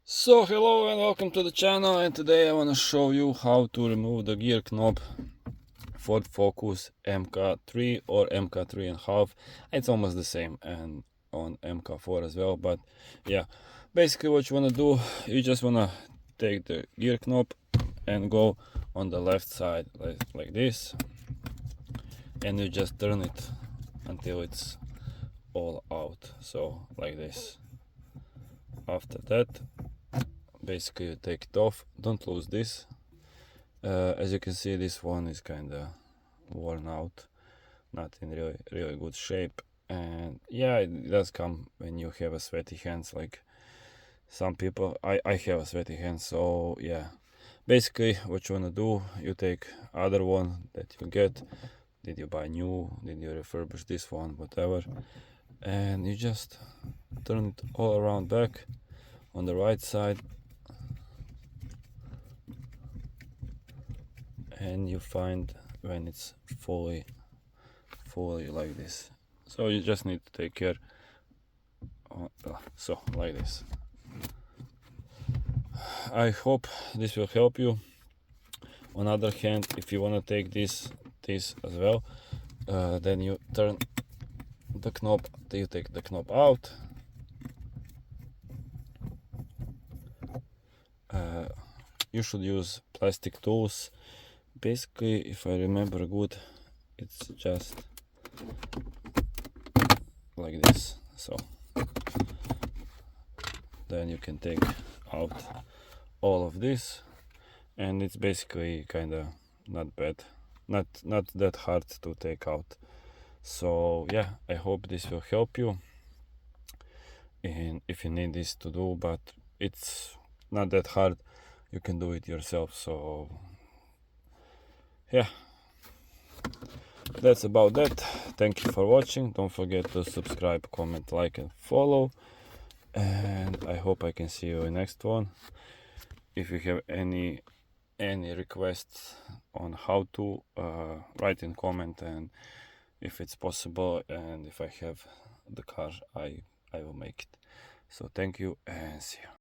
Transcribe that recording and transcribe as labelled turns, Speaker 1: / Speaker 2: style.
Speaker 1: So hello and welcome to the channel, and today I want to show you how to remove the gear knob Ford Focus MK3 or MK3 and half. It's almost the same and on MK4 as well, but yeah, basically what you want to do, you just want to take the gear knob and go on the left side like this, and you just turn it until it's all out, so like this. After that, basically you take it off. Don't lose this. As you can see, this one is kind of worn out, not in really good shape, and yeah, it does come when you have a sweaty hands like some people. I have a sweaty hands, so yeah, basically what you want to do, you take other one that you get. Did you buy new, did you refurbish this one, whatever, and you just turn it all around back on the right side, and you find when it's fully like this. So you just need to take care. So like this. I hope this will help you. On the other hand, if you want to take this as well, then you turn the knob, you take the knob out, you should use plastic tools. Basically, if I remember good, it's just like this. So then you can take out all of this, and it's basically kind of not bad, not that hard to take out. So yeah, I hope this will help you, and if you need this to do, but it's not that hard, you can do it yourself. So yeah, that's about that. Thank you for watching. Don't forget to subscribe, comment, like and follow, and I hope I can see you in next one. If you have any requests on how to, write in comment, and if it's possible, and if I have the car, I will make it. So thank you and see you.